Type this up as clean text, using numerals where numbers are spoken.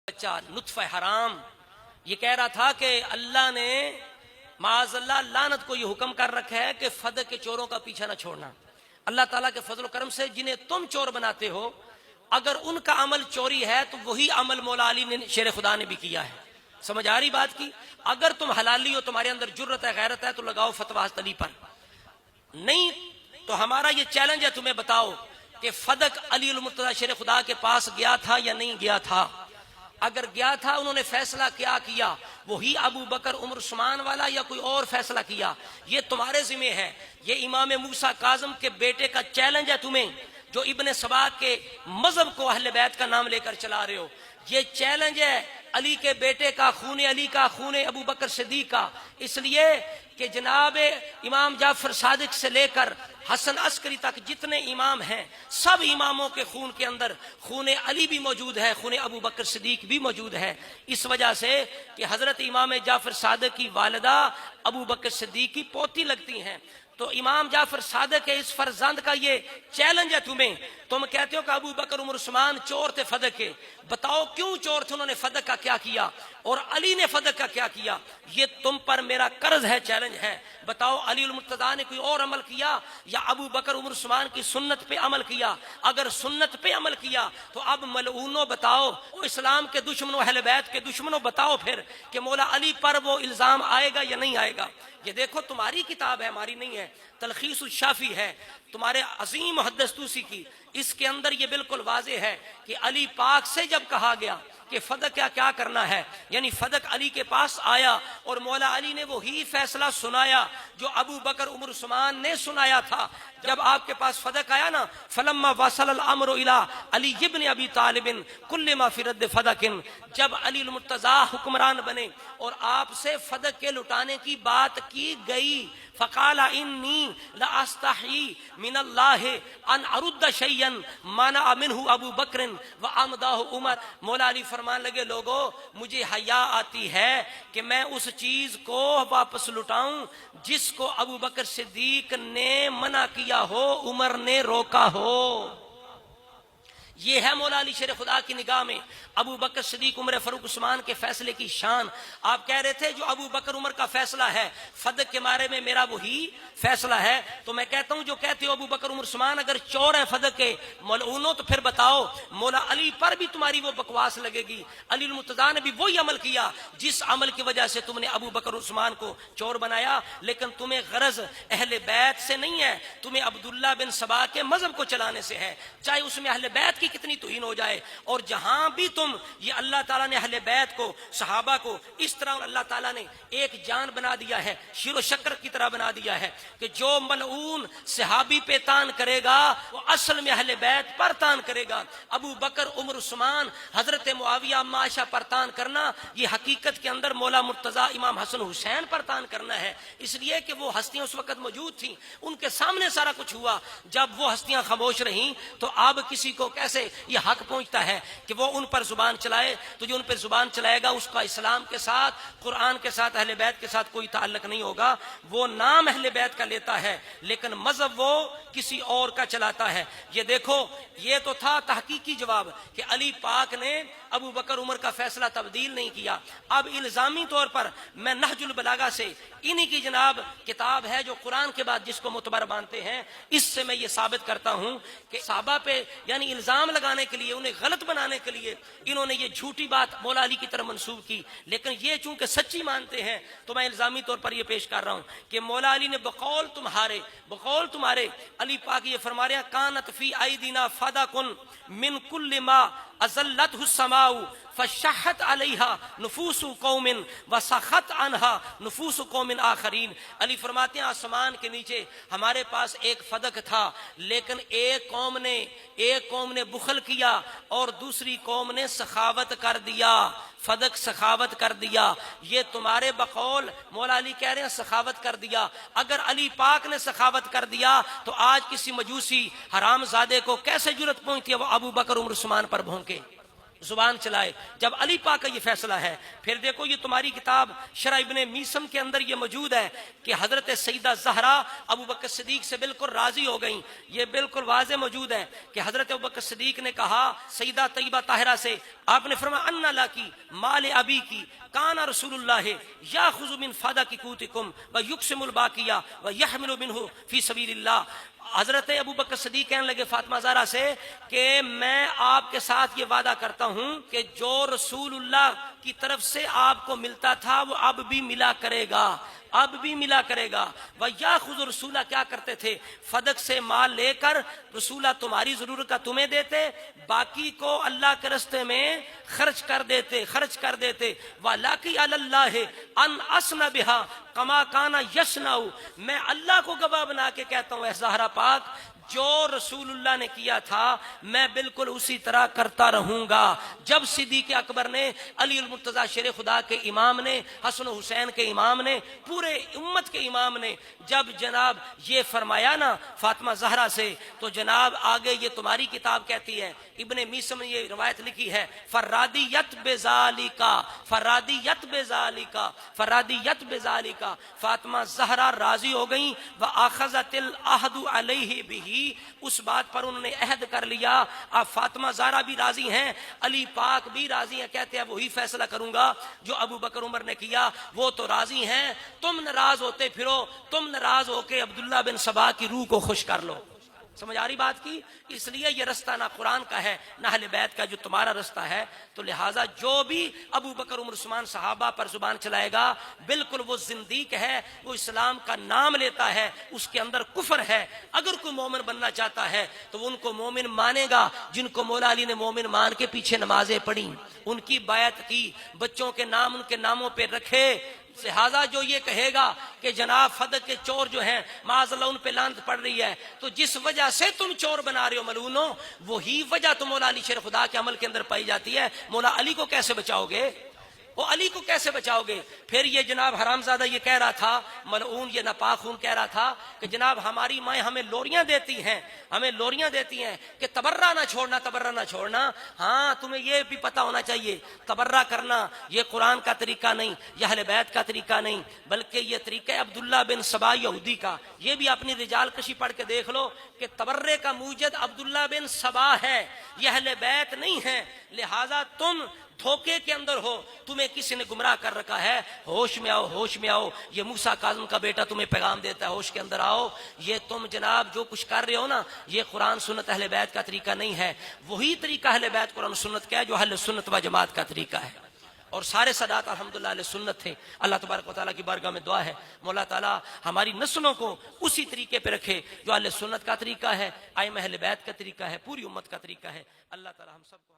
बच्चा नुत्फा हराम ये कह रहा था कि अल्लाह ने माज़अल्लाह लानत को ये हुक्म कर रखा है कि फदक के चोरों का पीछा ना छोड़ना। अल्लाह ताला के फजल करम से जिन्हें तुम चोर बनाते हो, अगर उनका अमल चोरी है तो वही अमल मौला अली ने शेर खुदा ने भी किया है। समझ आ रही बात की? अगर तुम हलाली हो, तुम्हारे अंदर जुर्रत है, गैरत है, तो लगाओ फतवा अली पर। नहीं तो हमारा ये चैलेंज है, तुम्हें बताओ कि फदक अली उल मुर्तजा शेर खुदा के पास गया था या नहीं गया था। अगर गया था, उन्होंने फैसला क्या किया, वही अबू बकर उमर उस्मान वाला या कोई और फैसला किया, ये तुम्हारे जिम्मे है। ये इमाम मूसा काज़म के बेटे का चैलेंज है तुम्हें, जो इब्ने सबा के मजहब को अहले बैत का नाम लेकर चला रहे हो। ये चैलेंज है अली के बेटे का, खून अली का, खून अबू बकर सिद्दीक का। इसलिए कि जनाब इमाम जाफर सादिक से लेकर हसन अस्करी तक जितने इमाम हैं, सब इमामों के खून के अंदर खून अली भी मौजूद है, खून अबू बकर सिद्दीक भी मौजूद है। इस वजह से कि हजरत इमाम जाफर सादिक की वालिदा अबू बकर सिद्दीक की पोती लगती हैं। तो इमाम जाफर सादिक के इस फर्जंद का ये चैलेंज है तुम्हें। तुम कहते हो कि अबू बकर उमर उस्मान चोर थे फदक के, बताओ क्यों चोर थे, उन्होंने फदक का क्या किया और अली ने फदक का क्या किया। ये तुम पर मेरा कर्ज है, चैलेंज है। बताओ अली उल मुर्तजा ने कोई और अमल किया या अबू बकर उमर उस्मान की सुन्नत पे अमल किया। अगर सुन्नत पे अमल किया तो अब मलऊनो बताओ, इस्लाम के दुश्मनों, अहले बैत के दुश्मनों, बताओ फिर कि मौला अली पर वो इल्जाम आएगा या नहीं आएगा। ये देखो तुम्हारी किताब है, हमारी नहीं है, तलखीस शाफी है तुम्हारे अजीम मुहद्दिस तूसी की। इसके अंदर ये बिल्कुल वाज़ेह है कि अली पाक से जब कहा गया कि फदक क्या करना है, यानी फदक अली के पास आया और मौला अली ने वो ही फैसला सुनाया जो अबू बकर उमर उस्मान ने सुनाया था। जब आपके पास फदक आया ना, फलम्मा वसल अमर इला अली इब्न अबी तालिबिन कुल्लिमा फी रद्द फदकिन, जब अली मुर्तजा हुक्मरान बने और आपसे फदक के लुटाने की बात की गई, फ़क़ाला इन्नी लाअस्तही मिनल्लाह अन अरुद्द शैयन माना मिन्हु अबू बकर व अमदाहु उमर। मौला अली फरमान लगे, लोगों मुझे हया आती है कि मैं उस चीज को वापस लुटाऊं जिसको अबू बकर सिद्दीक ने मना किया हो, उमर ने रोका हो। ये है मौला अली शेर खुदा की निगाह में अबू बकर सिद्दीक, उमर फारूक, उस्मान के फैसले की शान। आप कह रहे थे जो अबू बकर उमर का फैसला है फदक के बारे में मेरा वही फैसला है, तो मैं कहता हूं जो कहते हो अबू बकर उमर उस्मान अगर चोर है फदक के मलऊनो, तो फिर बताओ मौला अली पर भी तुम्हारी वो बकवास लगेगी। अली मुर्तजा ने भी वही अमल किया जिस अमल की वजह से तुमने अबू बकर उस्मान को चोर बनाया। लेकिन तुम्हें गरज अहले बैत से नहीं है, तुम्हें अब्दुल्ला बिन सबा के मजहब को चलाने से है, चाहे उसमें अहले बैत की कितनी तौहीन हो जाए। और जहां भी तुम ये अल्लाह ताला ने अहले बैत को, सहाबा को इस तरह अल्लाह ताला ने एक जान बना दिया है, शिरो शक्कर की तरह बना दिया है कि जो मलऊन सहाबी पे तान करेगा वो असल में अहले बैत पर तान करेगा। अबू बकर उमर उस्मान, हजरत मुआविया, अम्मा आयशा पर तान करना, ये हकीकत के अंदर मौला मुर्तजा, इमाम हसन हुसैन पर तान करना है। इसलिए कि वो हस्तियां उस वक्त मौजूद थी, उनके सामने सारा कुछ हुआ। जब वो हस्तियां खामोश रहीं तो अब किसी को कैसे ये हक पहुंचता है कि वो उन पर जुबान चलाए। तो जो उन पर जुबान चलाएगा उसका इस्लाम के साथ, कुरान के साथ, अहले बैत के साथ कोई ताल्लुक नहीं होगा। वो नाम अहले बैत का लेता है लेकिन मजहब वो किसी और का चलाता है। ये देखो, ये तो था तहकीकी जवाब कि अली पाक ने अबू बकर उमर का फैसला तब्दील नहीं किया। अब इल्जामी तौर पर मैं नहजुल बलागा से, इन्हीं की जनाब किताब है जो कुरान के बाद जिसको मुतबर मानते हैं, इससे मैं ये साबित करता हूं कि सहाबा पे यानी इल्जाम लगाने के लिए, उन्हें गलत बनाने के लिए इन्होंने ये झूठी बात मौला अली की तरफ मंसूब की। लेकिन ये चूंकि सच्ची मानते हैं तो मैं इल्जामी तौर पर यह पेश कर रहा हूं कि मौला अली ने बकौल तुम्हारे अली पाक ये फरमा रहे हैं, कानत फी आइदीना फदाकुन मिन कुल्लि मा अज़ल्लतहु समाउ फशहत अलैहा नुफूसु कौमिन व सखत अनहा नुफूसु कौमिन आखरीन। अली फरमाते हैं आसमान के नीचे हमारे पास एक फदक था, लेकिन एक कौम ने बुखल किया और दूसरी कौम ने सखावत कर दिया। फदक सखावत कर दिया। ये तुम्हारे बकौल मौला अली कह रहे हैं सखावत कर दिया। अगर अली पाक ने सखावत कर दिया तो आज किसी मजूसी हरामजादे को कैसे जुर्रत पहुंचती है वो अबू बकर उमर उस्मान पर भौंके। जुबान चलाए। जब अली पाक का ये फैसला है, फिर देखो ये तुम्हारी किताब शरह इब्ने मीसम के अंदर ये मौजूद है कि हजरत सईदा ज़हरा अबू बकर सिद्दीक से बिल्कुल राजी हो गई। ये बिल्कुल वाज़े मौजूद है कि हजरत अबू बकर सिद्दीक ने कहा सईदा तैयबा ताहिरा से, आपने फरमाया अन्ना लाकी माल अबी की काना रसूलुल्लाह याखुज़ु मिन फदाकिकुतिकुम व युक्सिमुल बाकिया व यहमिलु मिनहु फी सबीलिल्लाह। हजरत अबू बकर सिद्दीक कहने लगे फातिमा ज़हरा से कि मैं आपके साथ ये वादा करता हूं कि जो रसूलुल्लाह की तरफ से आपको मिलता था वो अब भी मिला करेगा, अब भी मिला करेगा। वह या खुद रसूला क्या करते थे, फदक से माल लेकर रसूला तुम्हारी जरूरत का तुम्हें देते, बाकी को अल्लाह के रस्ते में खर्च कर देते। वालाकी अल्लाह अन असना बिहा कमा काना यशनाऊ, मैं अल्लाह को गवाह बना के कहता हूँ ज़हरा पाक, जो रसूलुल्लाह ने किया था मैं बिल्कुल उसी तरह करता रहूंगा। जब सिद्दीक अकबर ने, अली उल मुर्तजा शेर खुदा के इमाम ने, हसन हुसैन के इमाम ने, पूरे उम्मत के इमाम ने जब जनाब ये फरमाया ना फातिमा ज़हरा से, तो जनाब आगे ये तुम्हारी किताब कहती है, इब्ने मीसम ने ये रवायत लिखी है, फर्रादियत बेजालिका, फातिमा ज़हरा राजी हो गई। व आखज़तिल अहदु अलैहि बिही, उस बात पर उन्होंने अहद कर लिया। अब फातिमा ज़हरा भी राजी हैं, अली पाक भी राजी हैं, कहते हैं वही फैसला करूंगा जो अबू बकर उमर ने किया, वो तो राजी हैं। तुम नाराज होते फिरो, तुम नाराज होके अब्दुल्ला बिन सबा की रूह को खुश कर लो। समझ आ रही बात की? इसलिए ये रास्ता ना कुरान का है ना अहले बैत का, जो तुम्हारा रास्ता है। तो लिहाजा जो भी अबू बकर उमर उस्मान सहाबा पर जुबान चलाएगा बिल्कुल वो जिंदीक है, वो इस्लाम का नाम लेता है, उसके अंदर कुफर है। अगर कोई मोमिन बनना चाहता है तो वो उनको मोमिन मानेगा जिनको मौला अली ने मोमिन मान के पीछे नमाजें पढ़ी, उनकी बायत की, बच्चों के नाम उनके नामों पर रखे। लिहाजा जो ये कहेगा कि जनाब फदक के चोर जो हैं माज़अल्लाह उन पे लानत पड़ रही है, तो जिस वजह से तुम चोर बना रहे हो मलूनो, वही वजह तो मौला अली शेर खुदा के अमल के अंदर पाई जाती है। मौला अली को कैसे बचाओगे? वो अली को कैसे बचाओगे? फिर ये जनाब हरामजादा ये कह रहा था, मलऊन ये नापाकून कह रहा था कि जनाब हमारी माएँ हमें लोरियां देती हैं कि तबर्रा ना छोड़ना। हाँ, तुम्हें ये भी पता होना चाहिए, तबर्रा करना ये कुरान का तरीका नहीं, यह अहले बैत का तरीका नहीं, बल्कि ये तरीका अब्दुल्ला बिन सबा यहूदी का। ये भी अपनी रिजाल कशी पढ़ के देख लो कि तबर्रे का मूजद अब्दुल्ला बिन सबा है, यह अहले बैत नहीं है। लिहाजा तुम धोखे के अंदर हो, तुम्हें किसी ने गुमराह कर रखा है। होश में आओ। ये मूसा काज़िम का बेटा तुम्हें पैगाम देता है, होश के अंदर आओ। ये तुम जनाब जो कुछ कर रहे हो ना, ये कुरान सुन्नत अहले बैत का तरीका नहीं है। वही तरीका अहले बैत कुरान सुन्नत का है जो अहले सुन्नत व जमात का तरीका है। और सारे सदात अल्हम्दुलिल्लाह अहले सुन्नत थे। अल्लाह तबारक व तआला की बारगाह में दुआ है मौला ताला हमारी नस्लों को उसी तरीके पे रखे जो अहले सुन्नत का तरीका है, आइम्मा अहले बैत का तरीका है, पूरी उम्मत का तरीका है। अल्लाह ताला हम सबको